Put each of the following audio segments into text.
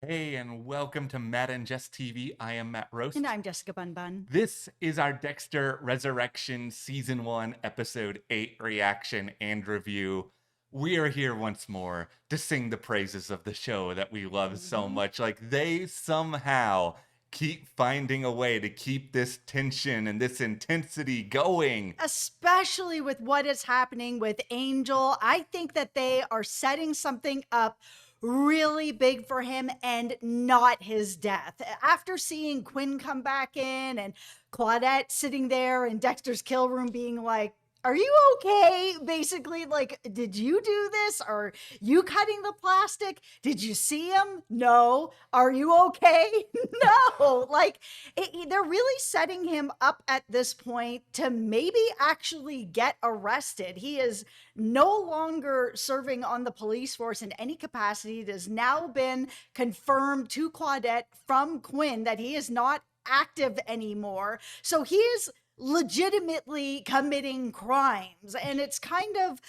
Hey, and welcome to Matt and Jess TV. I am Matt And Roast. I'm Jessica Bun Bun. This is our Dexter Resurrection Season 1, Episode 8 reaction and review. We are here once more to sing the praises of the show that we love so Mhm. much. Like, they somehow keep finding a way to keep this tension and this intensity going. Especially with what is happening with Angel, I think that they are setting something up really big for him and not his death. After seeing Quinn come back in and Claudette sitting there in Dexter's kill room being like, are you okay? Basically, like, did you do this? Are you cutting the plastic? Did you see him? No. Are you okay? No. Like, they're really setting him up at this point to maybe actually get arrested. He is no longer serving on the police force in any capacity. It has now been confirmed to Claudette from Quinn that he is not active anymore. So he is legitimately committing crimes. And it's kind of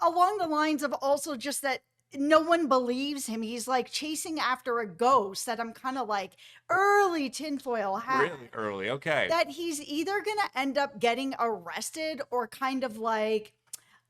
along the lines of also just that no one believes him. He's like chasing after a ghost that I'm kind of like early tinfoil hat. Really early, okay. That he's either going to end up getting arrested or kind of like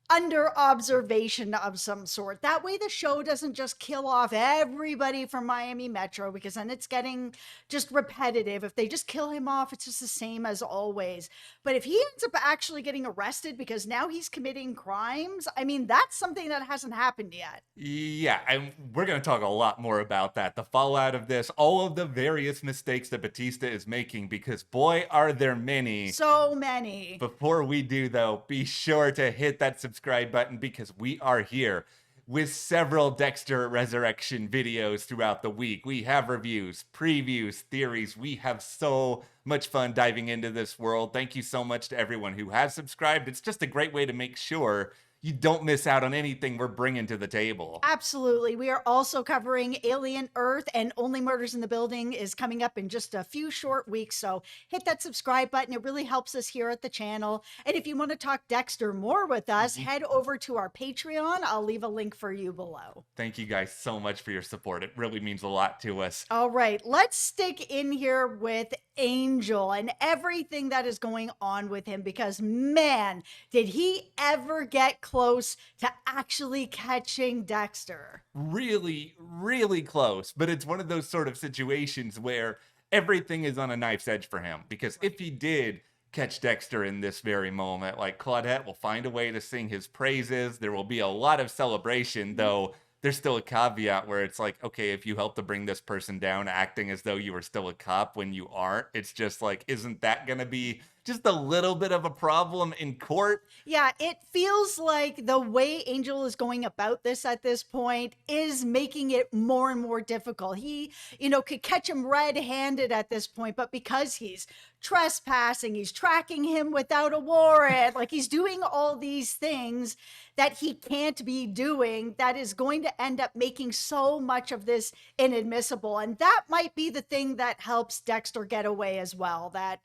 under observation of some sort. That way, the show doesn't just kill off everybody from Miami Metro because then it's getting just repetitive. If they just kill him off, it's just the same as always. But if he ends up actually getting arrested because now he's committing crimes, I mean, that's something that hasn't happened yet. Yeah, and we're going to talk a lot more about that. The fallout of this, all of the various mistakes that Batista is making, because boy, are there many. So many. Before we do, though, be sure to hit that subscribe button because we are here with several Dexter Resurrection videos throughout the week. We have reviews, previews, theories. We have so much fun diving into this world. Thank you so much to everyone who has subscribed. It's just a great way to make sure you don't miss out on anything we're bringing to the table. Absolutely. We are also covering Alien Earth, and Only Murders in the Building is coming up in just a few short weeks. So hit that subscribe button. It really helps us here at the channel. And if you want to talk Dexter more with us, head over to our Patreon. I'll leave a link for you below. Thank you guys so much for your support. It really means a lot to us. All right, let's stick in here with Angel and everything that is going on with him because, man, did he ever get close to actually catching Dexter? Really, really close. But it's one of those sort of situations where everything is on a knife's edge for him. Because if he did catch Dexter in this very moment, like Claudette will find a way to sing his praises. There will be a lot of celebration, though there's still a caveat where it's like, okay, if you help to bring this person down, acting as though you were still a cop when you aren't, it's just like, isn't that going to be just a little bit of a problem in court? Yeah, it feels like the way Angel is going about this at this point is making it more and more difficult. He, could catch him red-handed at this point, but because he's trespassing, he's tracking him without a warrant, like he's doing all these things that he can't be doing, that is going to end up making so much of this inadmissible. And that might be the thing that helps Dexter get away as well, that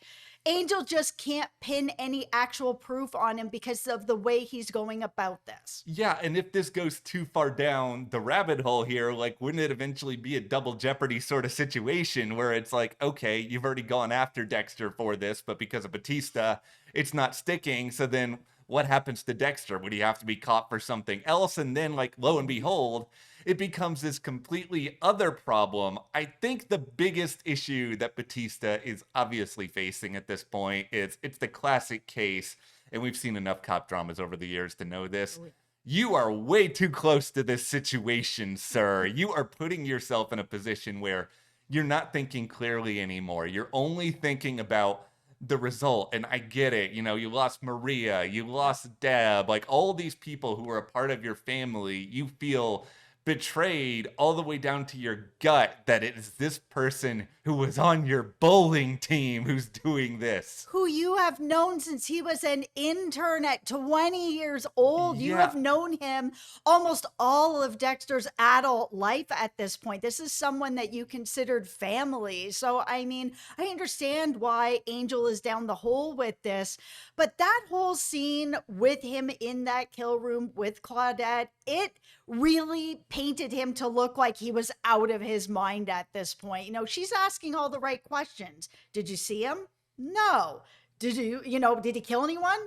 Angel just can't pin any actual proof on him because of the way he's going about this. Yeah, and if this goes too far down the rabbit hole here, like, wouldn't it eventually be a double jeopardy sort of situation where it's like, okay, you've already gone after Dexter for this, but because of Batista, it's not sticking. So then what happens to Dexter? Would he have to be caught for something else? And then, like, lo and behold, it becomes this completely other problem. I think the biggest issue that Batista is obviously facing at this point is it's the classic case, and we've seen enough cop dramas over the years to know this. You are way too close to this situation, sir. You are putting yourself in a position where you're not thinking clearly anymore. You're only thinking about the result. And I get it. You lost Maria, you lost Deb, like all these people who are a part of your family. You feel betrayed all the way down to your gut that it is this person who was on your bowling team who's doing this. Who you have known since he was an intern at 20 years old. You have known him almost all of Dexter's adult life at this point. This is someone that you considered family. So, I mean, I understand why Angel is down the hole with this, but that whole scene with him in that kill room with Claudette, it really painted him to look like he was out of his mind at this point. She's asking all the right questions. Did you see him? No. Did he kill anyone?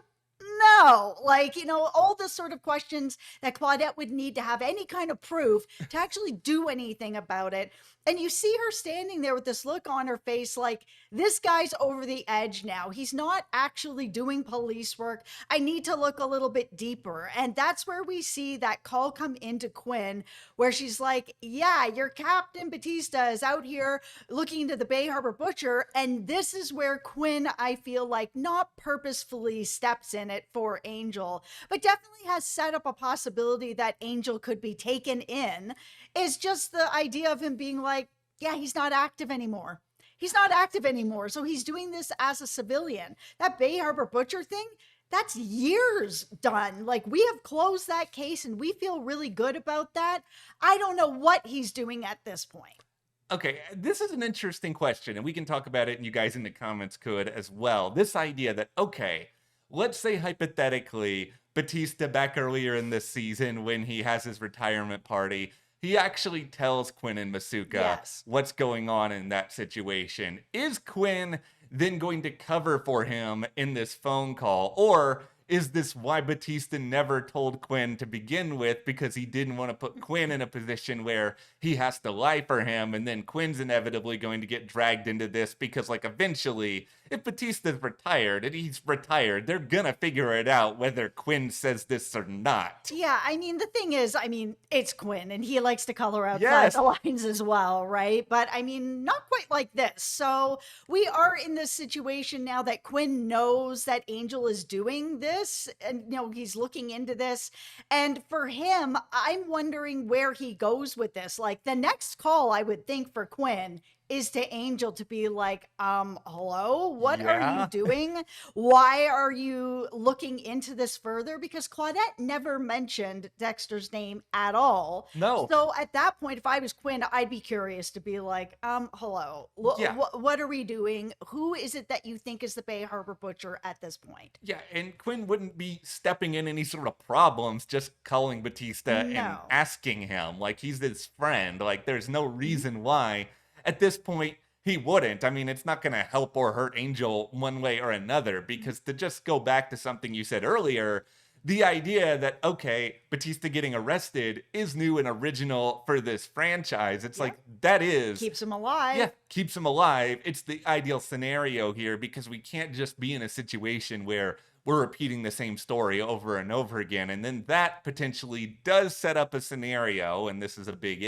No. All the sort of questions that Claudette would need to have any kind of proof to actually do anything about it. And you see her standing there with this look on her face like, this guy's over the edge now. He's not actually doing police work. I need to look a little bit deeper. And that's where we see that call come into Quinn, where she's like, yeah, your Captain Batista is out here looking into the Bay Harbor Butcher. And this is where Quinn, I feel like, not purposefully steps in it for Angel, but definitely has set up a possibility that Angel could be taken in, is just the idea of him being like, yeah, he's not active anymore. He's not active anymore. So he's doing this as a civilian. That Bay Harbor Butcher thing, that's years done. Like, we have closed that case and we feel really good about that. I don't know what he's doing at this point. Okay, this is an interesting question, and we can talk about it, and you guys in the comments could as well. This idea that, okay, let's say hypothetically, Batista back earlier in this season when he has his retirement party, he actually tells Quinn and Masuka what's going on in that situation. Is Quinn then going to cover for him in this phone call? Or is this why Batista never told Quinn to begin with, because he didn't want to put Quinn in a position where he has to lie for him, and then Quinn's inevitably going to get dragged into this because, like, eventually, if Batista's retired and he's retired, they're gonna figure it out whether Quinn says this or not. Yeah, the thing is, it's Quinn, and he likes to color outside Yes. the lines as well, right? But not quite like this. So we are in this situation now that Quinn knows that Angel is doing this, and he's looking into this. And for him, I'm wondering where he goes with this. Like, the next call, I would think, for Quinn is to Angel to be like, hello, what are you doing? Why are you looking into this further? Because Claudette never mentioned Dexter's name at all. No. So at that point, if I was Quinn, I'd be curious to be like, hello, what are we doing? Who is it that you think is the Bay Harbor Butcher at this point? Yeah, and Quinn wouldn't be stepping in any sort of problems just calling Batista and asking him. Like, he's his friend. Like, there's no reason why at this point he wouldn't. It's not going to help or hurt Angel one way or another, because to just go back to something you said earlier, the idea that, okay, Batista getting arrested is new and original for this franchise. It's like, that is... keeps him alive. Yeah, keeps him alive. It's the ideal scenario here, because we can't just be in a situation where we're repeating the same story over and over again. And then that potentially does set up a scenario, and this is a big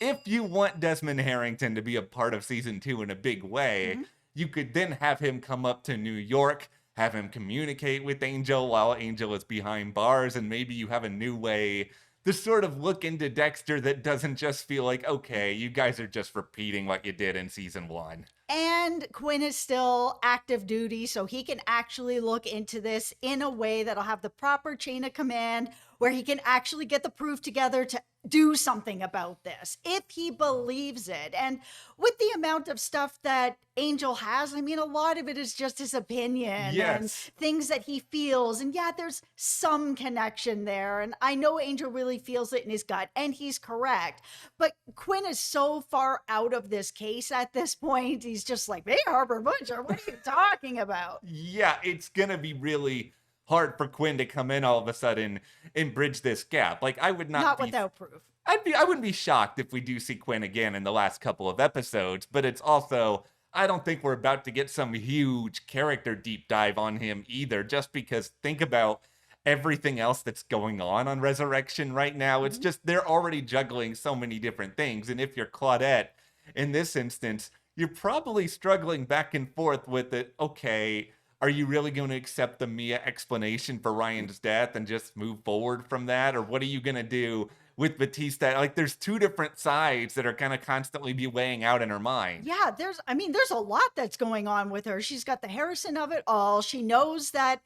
if you want Desmond Harrington to be a part of season 2 in a big way, you could then have him come up to New York, have him communicate with Angel while Angel is behind bars, and maybe you have a new way to sort of look into Dexter that doesn't just feel like, okay, you guys are just repeating what you did in season 1. And Quinn is still active duty, so he can actually look into this in a way that'll have the proper chain of command, where he can actually get the proof together to do something about this, if he believes it. And with the amount of stuff that Angel has, a lot of it is just his opinion and things that he feels. And yeah, there's some connection there. And I know Angel really feels it in his gut, and he's correct. But Quinn is so far out of this case at this point. He's just like, Bay Harbor Butcher, what are you talking about? Yeah, it's going to be really hard for Quinn to come in all of a sudden and bridge this gap. Like, I would not be, without proof. I wouldn't be shocked if we do see Quinn again in the last couple of episodes, but it's also, I don't think we're about to get some huge character deep dive on him either, just because think about everything else that's going on Resurrection right now. It's just, they're already juggling so many different things. And if you're Claudette, in this instance, you're probably struggling back and forth with it. Okay, are you really going to accept the Mia explanation for Ryan's death and just move forward from that? Or what are you going to do with Batista? Like, there's two different sides that are kind of constantly be weighing out in her mind. Yeah, there's a lot that's going on with her. She's got the Harrison of it all. She knows that,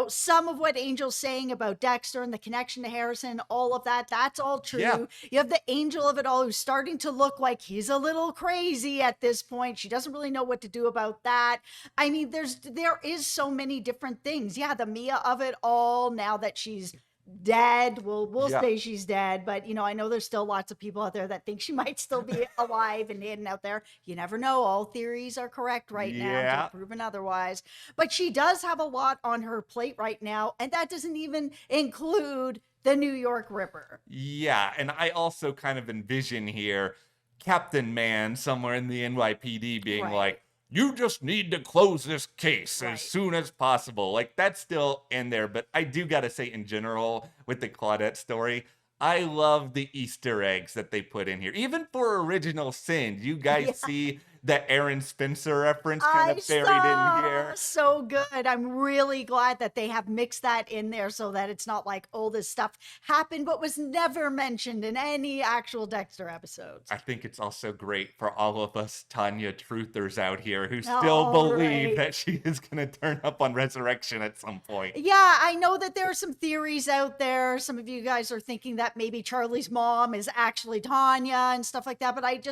some of what Angel's saying about Dexter and the connection to Harrison, all of that, that's all true. Yeah. You have the Angel of it all, who's starting to look like he's a little crazy at this point. She doesn't really know what to do about that. There is so many different things. Yeah, the Mia of it all, now that she's dead. We'll Yeah. say she's dead, but I know there's still lots of people out there that think she might still be alive and hidden out there. You never know. All theories are correct right now until Yeah. proven otherwise. But she does have a lot on her plate right now, and that doesn't even include the New York Ripper. Yeah, and I also kind of envision here Captain Man somewhere in the NYPD being Right. like, you just need to close this case as Right. soon as possible. Like, that's still in there, but I do gotta say, in general, with the Claudette story, I love the Easter eggs that they put in here. Even for Original Sin, you guys Yeah. see the Aaron Spencer reference kind I of buried in saw here. so good. I'm really glad that they have mixed that in there so that it's not like, oh, this stuff happened but was never mentioned in any actual Dexter episodes. I think it's also great for all of us Tanya truthers out here who still All believe right. that she is going to turn up on Resurrection at some point. Yeah, I know that there are some theories out there. Some of you guys are thinking that maybe Charlie's mom is actually Tanya and stuff like that, but I don't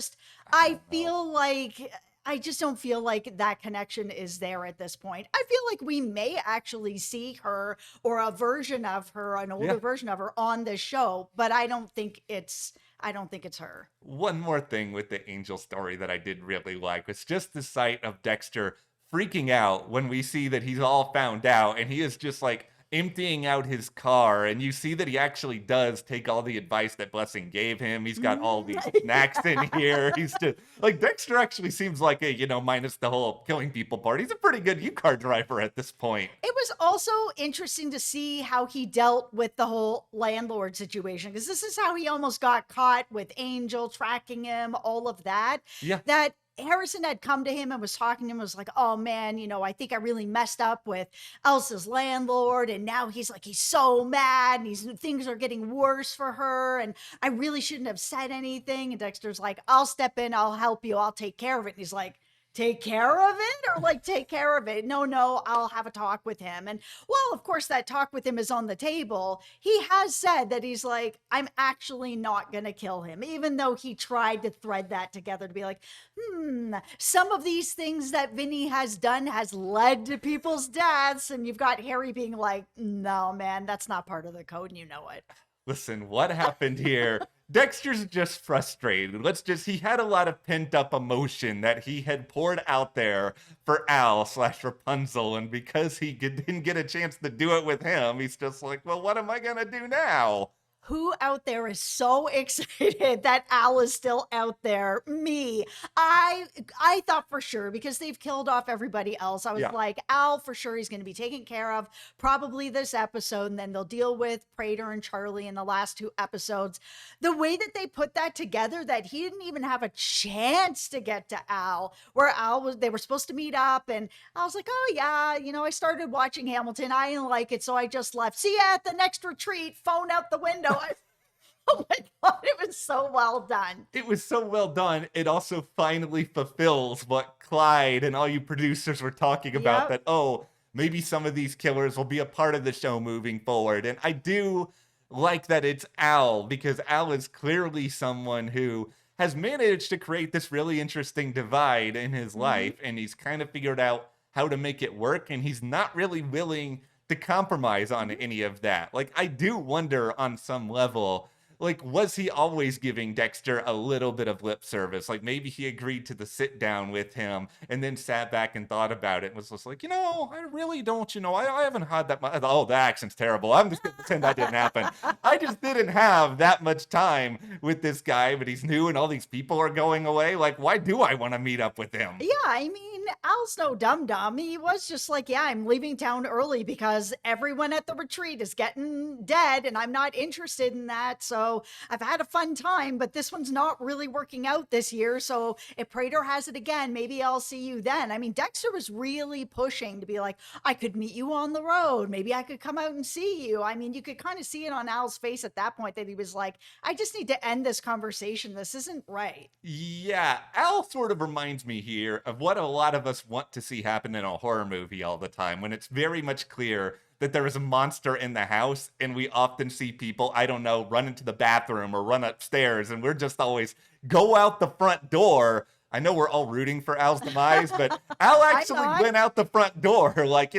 know. feel like I just don't feel like that connection is there at this point. I feel like we may actually see her or a version of her, an older Yeah. version of her on this show, but I don't think it's her. One more thing with the Angel story that I did really like was just the sight of Dexter freaking out when we see that he's all found out and he is just like emptying out his car, and you see that he actually does take all the advice that Blessing gave him. He's got all these snacks in here. He's just like, Dexter actually seems like a, minus the whole killing people part, he's a pretty good U-car driver at this point. It was also interesting to see how he dealt with the whole landlord situation, because this is how he almost got caught with Angel tracking him, all of that. Yeah. That Harrison had come to him and was talking to him, was like, oh man, I think I really messed up with Elsa's landlord. And now he's like, he's so mad and things are getting worse for her. And I really shouldn't have said anything. And Dexter's like, I'll step in, I'll help you, I'll take care of it. And he's like, take care of it, or like take care of it? No, I'll have a talk with him. And well, of course, that talk with him is on the table. He has said that he's like, I'm actually not going to kill him, even though he tried to thread that together to be like, some of these things that Vinny has done has led to people's deaths. And you've got Harry being like, no, man, that's not part of the code. And you know it. Listen, what happened here? Dexter's just frustrated. He had a lot of pent up emotion that he had poured out there for Al/Rapunzel. And because he didn't get a chance to do it with him, he's just like, well, what am I going to do now? Who out there is so excited that Al is still out there? Me. I thought for sure, because they've killed off everybody else. I was like, Al, for sure, he's going to be taken care of probably this episode, and then they'll deal with Prater and Charley in the last 2 episodes. The way that they put that together, that he didn't even have a chance to get to Al, where they were supposed to meet up, and I was like, oh yeah, I started watching Hamilton. I didn't like it, so I just left. See you at the next retreat. Phone out the window. Oh my God, it was so well done. It was so well done. It also finally fulfills what Clyde and all you producers were talking about, that, maybe some of these killers will be a part of the show moving forward. And I do like that it's Al, because Al is clearly someone who has managed to create this really interesting divide in his life, and he's kind of figured out how to make it work, and he's not really willing to compromise on any of that. Like, I do wonder on some level, like, was he always giving Dexter a little bit of lip service? Like, maybe he agreed to the sit down with him and then sat back and thought about it and was just like, I really don't, I haven't had that much. Oh, the accent's terrible. I'm just going to pretend that didn't happen. I just didn't have that much time with this guy, but he's new and all these people are going away. Like, why do I want to meet up with him? Yeah, I mean, Al's no dum-dum. He was just like, yeah, I'm leaving town early because everyone at the retreat is getting dead and I'm not interested in that. So I've had a fun time, but this one's not really working out this year. So if Prater has it again, maybe I'll see you then. I mean, Dexter was really pushing to be like, I could meet you on the road. Maybe I could come out and see you. I mean, you could kind of see it on Al's face at that point that he was like, I just need to end this conversation. This isn't right. Yeah, Al sort of reminds me here of what a lot of us want to see happen in a horror movie all the time, when it's very much clear that there is a monster in the house, and we often see people, I don't know, run into the bathroom or run upstairs, and we're just always go out the front door. I know we're all rooting for Al's demise, but Al actually went out the front door. Like,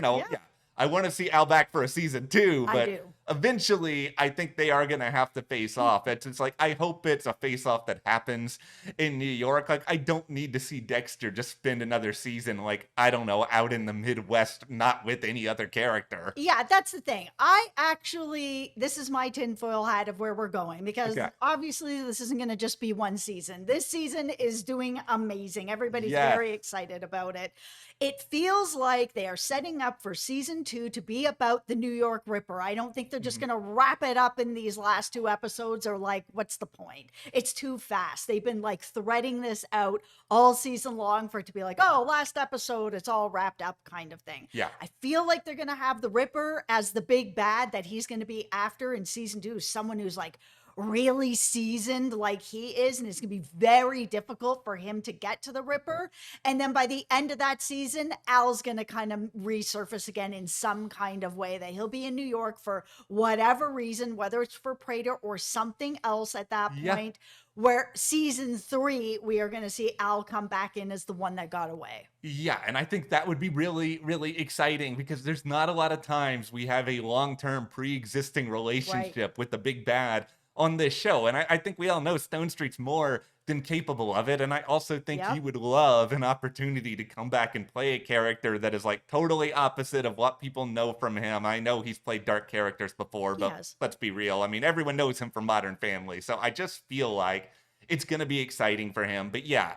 I want to see Al back for a season 2, but eventually I think they are going to have to face off. It's like, I hope it's a face off that happens in New York. Like, I don't need to see Dexter just spend another season, like, I don't know, out in the Midwest, not with any other character. Yeah, that's the thing. I actually, this is my tinfoil hat of where we're going, because Okay. obviously this isn't going to just be one season. This season is doing amazing. Everybody's Yes. very excited about it. It feels like they are setting up for season 2 to be about the New York Ripper. I don't think they're just going to wrap it up in these last 2 episodes, or like, what's the point? It's too fast. They've been like threading this out all season long for it to be like, oh, last episode, it's all wrapped up kind of thing. Yeah. I feel like they're going to have the Ripper as the big bad that he's going to be after in season 2, someone who's like really seasoned like he is, and it's going to be very difficult for him to get to the Ripper. And then by the end of that season, Al's going to kind of resurface again in some kind of way, that he'll be in New York for whatever reason, whether it's for Prater or something else at that point, where season 3, we are going to see Al come back in as the one that got away. Yeah, and I think that would be really, really exciting, because there's not a lot of times we have a long-term pre-existing relationship with the big bad on this show. And I think we all know Stone Street's more than capable of it. And I also think he would love an opportunity to come back and play a character that is like totally opposite of what people know from him. I know he's played dark characters before, but let's be real. I mean, everyone knows him from Modern Family. So I just feel like it's going to be exciting for him. But yeah,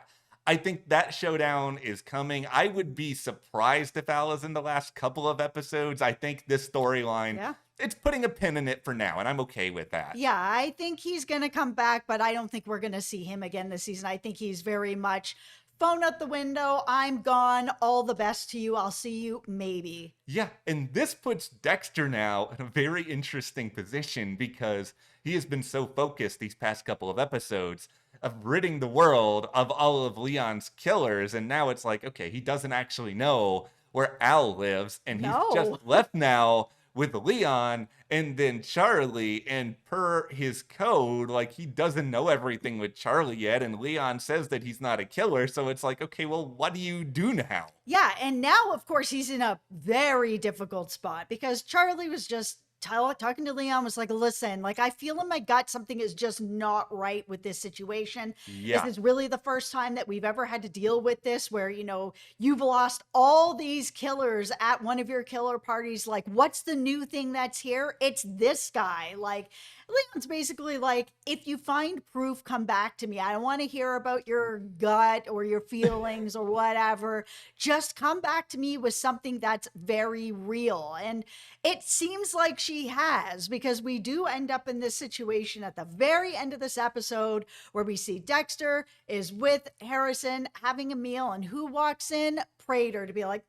I think that showdown is coming. I would be surprised if Al is in the last couple of episodes. I think this storyline, it's putting a pin in it for now, and I'm okay with that. Yeah, I think he's going to come back, but I don't think we're going to see him again this season. I think he's very much phone out the window. I'm gone. All the best to you. I'll see you maybe. Yeah, and this puts Dexter now in a very interesting position, because he has been so focused these past couple of episodes of ridding the world of all of Leon's killers. And now it's like, okay, he doesn't actually know where Al lives, and he's just left now with Leon and then Charlie, and per his code, like, he doesn't know everything with Charlie yet, and Leon says that he's not a killer, so it's like, okay, well, what do you do now? Yeah, and now, of course, he's in a very difficult spot, because Charlie was just talking to Leon, was like, listen, like, I feel in my gut something is just not right with this situation. This is really the first time that we've ever had to deal with this, where, you know, you've lost all these killers at one of your killer parties. Like, what's the new thing that's here? It's this guy. Like, Leon's basically like, if you find proof, come back to me. I don't want to hear about your gut or your feelings or whatever. Just come back to me with something that's very real. And it seems like she has, because we do end up in this situation at the very end of this episode where we see Dexter is with Harrison having a meal, and who walks in? Prater, to be like,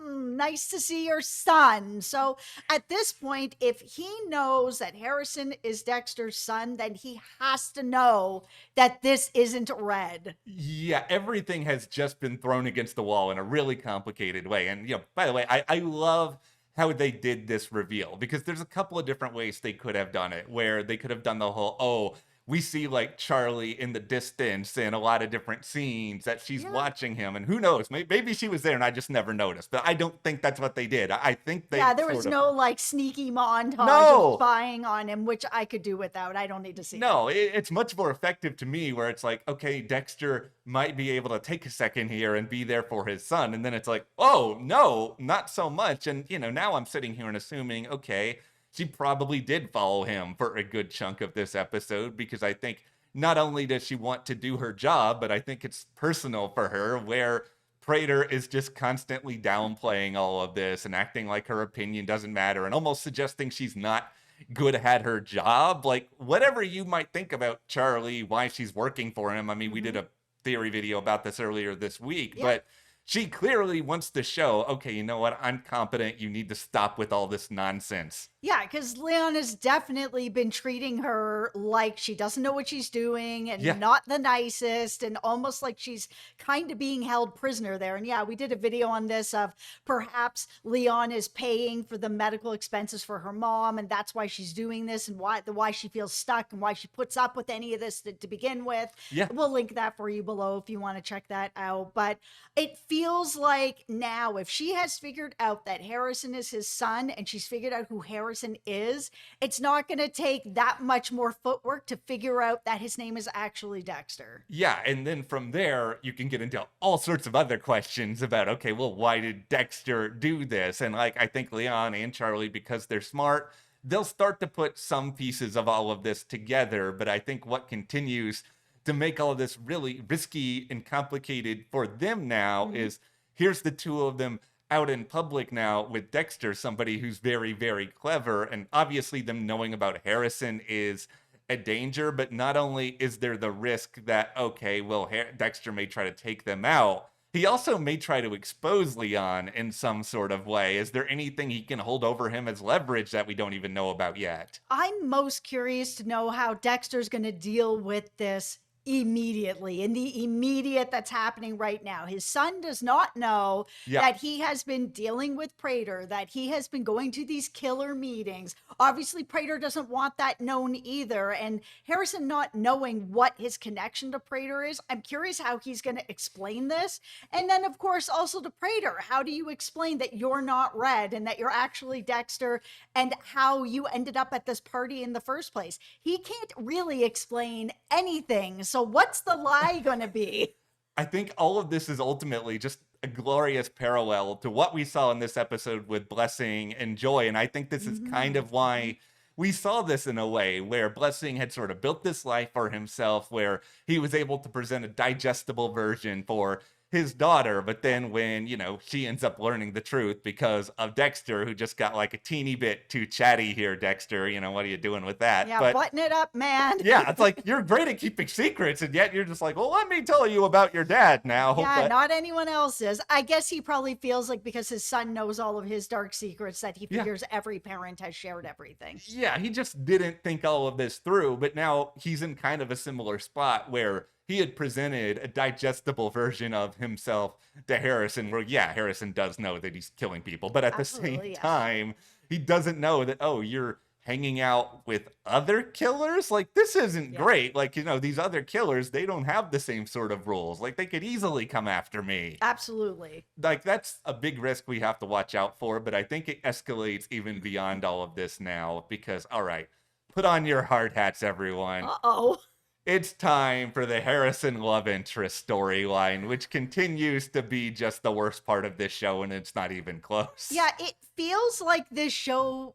nice to see your son. So at this point, if he knows that Harrison is Dexter's son, then he has to know that this isn't Red. Yeah, everything has just been thrown against the wall in a really complicated way. And, you know, by the way, I love how they did this reveal, because there's a couple of different ways they could have done it, where they could have done the whole, oh, we see like Charlie in the distance in a lot of different scenes that she's watching him, and who knows, maybe she was there and I just never noticed. But I don't think that's what they did. I think they there was no like sneaky montage of spying on him, which I could do without. I don't need to see it's much more effective to me, where it's like, okay, Dexter might be able to take a second here and be there for his son, and then it's like, oh no, not so much. And you know, now I'm sitting here and assuming, okay, she probably did follow him for a good chunk of this episode, because I think not only does she want to do her job, but I think it's personal for her, where Prater is just constantly downplaying all of this and acting like her opinion doesn't matter, and almost suggesting she's not good at her job. Like, whatever you might think about Charlie, why she's working for him. I mean, we did a theory video about this earlier this week, but she clearly wants to show, okay, you know what? I'm competent. You need to stop with all this nonsense. Yeah, because Leon has definitely been treating her like she doesn't know what she's doing, and not the nicest, and almost like she's kind of being held prisoner there. And yeah, we did a video on this of perhaps Leon is paying for the medical expenses for her mom, and that's why she's doing this, and why she feels stuck, and why she puts up with any of this to begin with. Yeah. We'll link that for you below if you want to check that out. But it feels like now, if she has figured out that Harrison is his son, and she's figured out who Harrison Harrison is, it's not going to take that much more footwork to figure out that his name is actually Dexter. Yeah, and then from there, you can get into all sorts of other questions about, okay, well, why did Dexter do this? And like, I think Leon and Charlie, because they're smart, they'll start to put some pieces of all of this together. But I think what continues to make all of this really risky and complicated for them now is here's the two of them out in public now with Dexter, somebody who's very, very clever. And obviously, them knowing about Harrison is a danger. But not only is there the risk that, okay, well, Dexter may try to take them out, he also may try to expose Leon in some sort of way. Is there anything he can hold over him as leverage that we don't even know about yet? I'm most curious to know how Dexter's going to deal with this immediately, in the immediate that's happening right now. His son does not know that he has been dealing with Prater, that he has been going to these killer meetings. Obviously, Prater doesn't want that known either. And Harrison not knowing what his connection to Prater is, I'm curious how he's going to explain this. And then, of course, also to Prater, how do you explain that you're not Red and that you're actually Dexter, and how you ended up at this party in the first place? He can't really explain anything. So what's the lie going to be? I think all of this is ultimately just a glorious parallel to what we saw in this episode with Blessing and Joy. And I think this is kind of why we saw this in a way where Blessing had sort of built this life for himself, where he was able to present a digestible version for his daughter. But then when, you know, she ends up learning the truth because of Dexter, who just got like a teeny bit too chatty here, Dexter, you know, what are you doing with that? Yeah, but button it up, man. yeah, it's like, you're great at keeping secrets, and yet you're just like, well, let me tell you about your dad now. Yeah, But not anyone else's. I guess he probably feels like because his son knows all of his dark secrets that he figures every parent has shared everything. yeah, he just didn't think all of this through. But now he's in kind of a similar spot where he had presented a digestible version of himself to Harrison, where, yeah, Harrison does know that he's killing people. But at the same time, he doesn't know that, oh, you're hanging out with other killers? Like, this isn't great. Like, you know, these other killers, they don't have the same sort of rules. Like, they could easily come after me. Absolutely. Like, that's a big risk we have to watch out for. But I think it escalates even beyond all of this now because, all right, put on your hard hats, everyone. Uh-oh. It's time for the Harrison love interest storyline, which continues to be just the worst part of this show, and it's not even close. Yeah, it feels like this show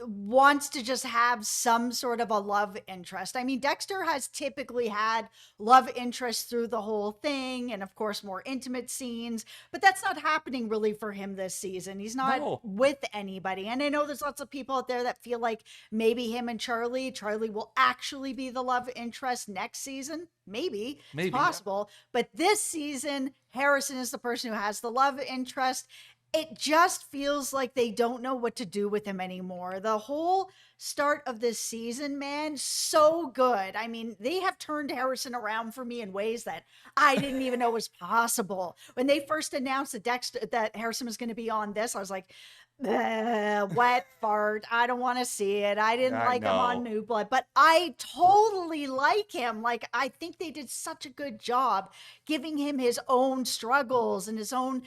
wants to just have some sort of a love interest. I mean, Dexter has typically had love interest through the whole thing, and of course more intimate scenes, but that's not happening really for him this season. He's not with anybody. And I know there's lots of people out there that feel like maybe him and Charlie will actually be the love interest next season. Maybe. It's possible. But this season, Harrison is the person who has the love interest. It just feels like they don't know what to do with him anymore. The whole start of this season, man, so good. I mean, they have turned Harrison around for me in ways that I didn't even know was possible. When they first announced that Harrison was going to be on this, I was like, wet fart. I don't want to see it. I didn't like him on New Blood, but I totally like him. Like, I think they did such a good job giving him his own struggles and his own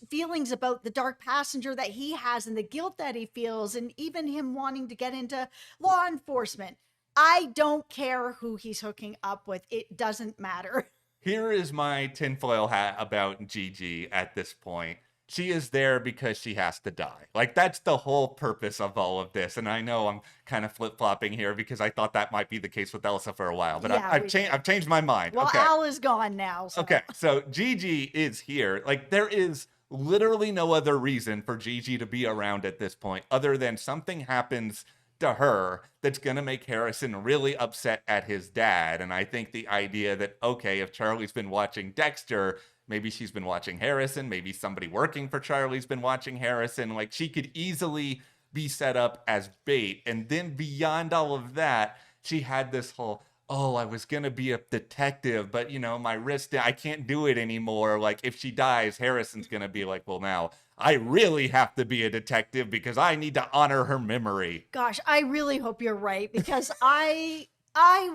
feelings about the dark passenger that he has and the guilt that he feels, and even him wanting to get into law enforcement. I don't care who he's hooking up with. It doesn't matter. Here is my tinfoil hat about Gigi at this point. She is there because she has to die. Like, that's the whole purpose of all of this. And I know I'm kind of flip-flopping here because I thought that might be the case with Elsa for a while. But I've changed my mind. Well, Al is gone now. So. Okay, so Gigi is here. Like, there is literally no other reason for Gigi to be around at this point other than something happens to her that's going to make Harrison really upset at his dad. And I think the idea that, okay, if Charlie's been watching Dexter, maybe she's been watching Harrison. Maybe somebody working for Charlie's been watching Harrison. Like, she could easily be set up as bait. And then beyond all of that, she had this whole, oh, I was going to be a detective, but, you know, my wrist, I can't do it anymore. Like, if she dies, Harrison's going to be like, well, now I really have to be a detective because I need to honor her memory. Gosh, I really hope you're right, because I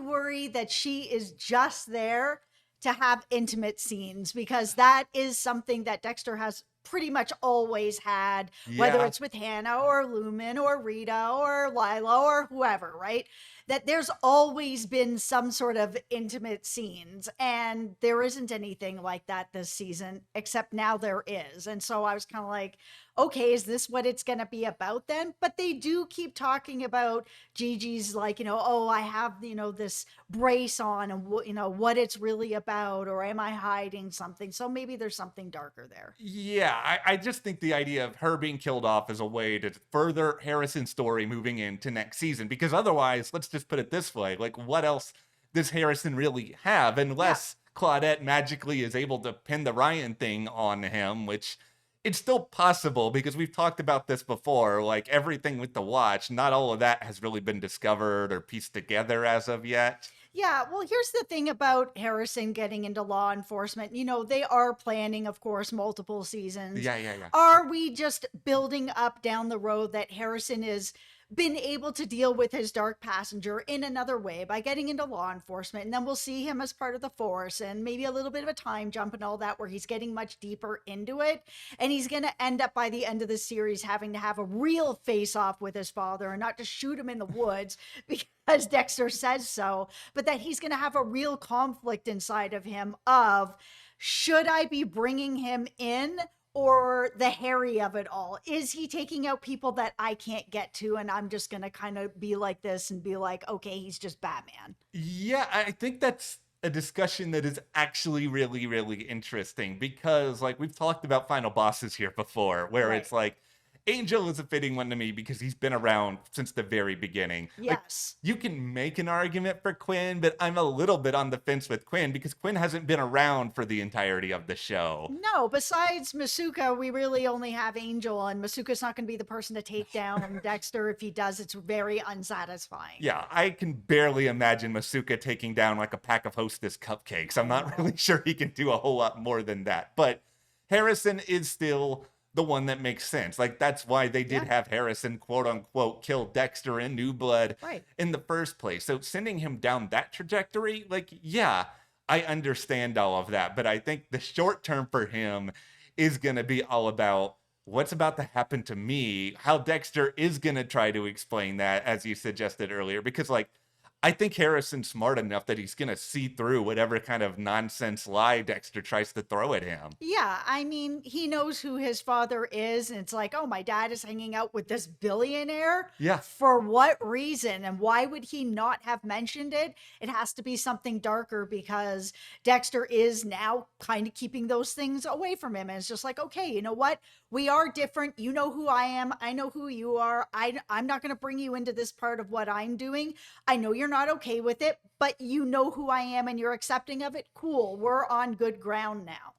worry that she is just there to have intimate scenes, because that is something that Dexter has pretty much always had, whether Yeah. it's with Hannah or Lumen or Rita or Lila or whoever, right? That there's always been some sort of intimate scenes, and there isn't anything like that this season, except now there is. And so I was kind of like, okay, is this what it's going to be about then? But they do keep talking about Gigi's, like, oh, I have, this brace on, and what it's really about, or am I hiding something? So maybe there's something darker there. Yeah, I just think the idea of her being killed off is a way to further Harrison's story moving into next season. Because otherwise, let's just put it this way, like, what else does Harrison really have? Unless Claudette magically is able to pin the Ryan thing on him, which it's still possible because we've talked about this before. Like, everything with the watch, not all of that has really been discovered or pieced together as of yet. Yeah, well, here's the thing about Harrison getting into law enforcement. They are planning, of course, multiple seasons. Yeah. Are we just building up down the road that Harrison is been able to deal with his dark passenger in another way by getting into law enforcement, and then we'll see him as part of the force, and maybe a little bit of a time jump and all that, where he's getting much deeper into it, and he's going to end up by the end of the series having to have a real face off with his father and not just shoot him in the woods because Dexter says so, but that he's going to have a real conflict inside of him of, should I be bringing him in, or the Harry of it all? Is he taking out people that I can't get to, and I'm just going to kind of be like this and be like, okay, he's just Batman? Yeah, I think that's a discussion that is actually really, really interesting because, like, we've talked about final bosses here before, where Right. it's like, Angel is a fitting one to me because he's been around since the very beginning. Like, Yes. you can make an argument for Quinn, but I'm a little bit on the fence with Quinn because Quinn hasn't been around for the entirety of the show. No, besides Masuka, we really only have Angel, and Masuka's not going to be the person to take down Dexter. If he does, it's very unsatisfying. Yeah, I can barely imagine Masuka taking down like a pack of Hostess cupcakes. I'm not really sure he can do a whole lot more than that. But Harrison is still the one that makes sense. Like, that's why they did have Harrison, quote unquote, kill Dexter in New Blood in the first place. So sending him down that trajectory, like, yeah, I understand all of that. But I think the short term for him is going to be all about what's about to happen to me, how Dexter is going to try to explain that, as you suggested earlier, because, like, I think Harrison's smart enough that he's going to see through whatever kind of nonsense lie Dexter tries to throw at him. Yeah, I mean, he knows who his father is, and it's like, oh, my dad is hanging out with this billionaire? Yeah. For what reason? And why would he not have mentioned it? It has to be something darker because Dexter is now kind of keeping those things away from him. And it's just like, okay, you know what? We are different. You know who I am. I know who you are. I'm not going to bring you into this part of what I'm doing. I know you're not okay with it, but you know who I am and you're accepting of it. Cool. We're on good ground now.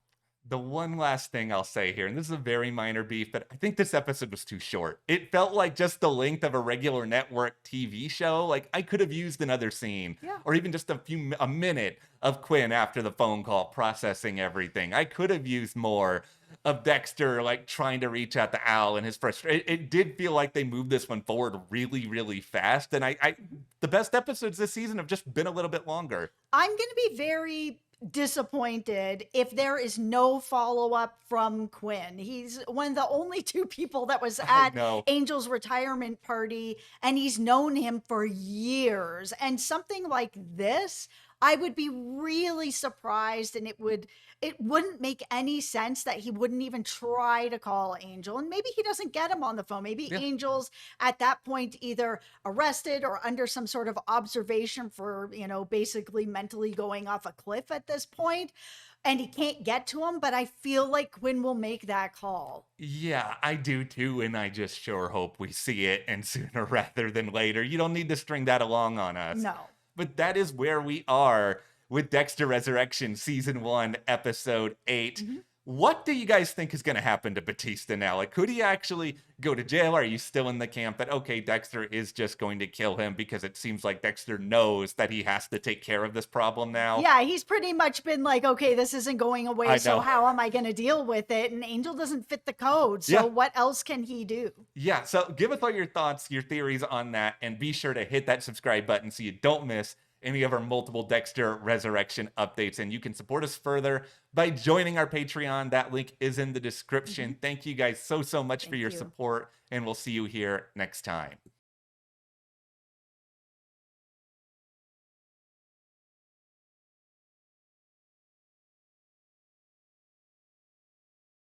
The one last thing I'll say here, and this is a very minor beef, but I think this episode was too short. It felt like just the length of a regular network TV show. Like, I could have used another scene, or even just a minute of Quinn after the phone call processing everything. I could have used more of Dexter, like, trying to reach out to Al and his frustration. It did feel like they moved this one forward really, really fast. And the best episodes this season have just been a little bit longer. I'm going to be very disappointed if there is no follow-up from Quinn. He's one of the only two people that was at Angel's retirement party, and he's known him for years. And something like this, I would be really surprised, and it wouldn't make any sense that he wouldn't even try to call Angel. And maybe he doesn't get him on the phone. Maybe Angel's at that point either arrested or under some sort of observation for, basically mentally going off a cliff at this point, and he can't get to him. But I feel like Quinn will make that call. Yeah, I do too, and I just sure hope we see it, and sooner rather than later. You don't need to string that along on us. No. But that is where we are with Dexter Resurrection Season 1, Episode 8. What do you guys think is going to happen to Batista now? Like, could he actually go to jail? Or are you still in the camp that, okay, Dexter is just going to kill him because it seems like Dexter knows that he has to take care of this problem now? Yeah, he's pretty much been like, okay, this isn't going away, so how am I going to deal with it? And Angel doesn't fit the code, so what else can he do? Yeah, so give us all your thoughts, your theories on that, and be sure to hit that subscribe button so you don't miss any of our multiple Dexter Resurrection updates. And you can support us further by joining our Patreon. That link is in the description. Thank you guys so much for Thank your you. support, and we'll see you here next time.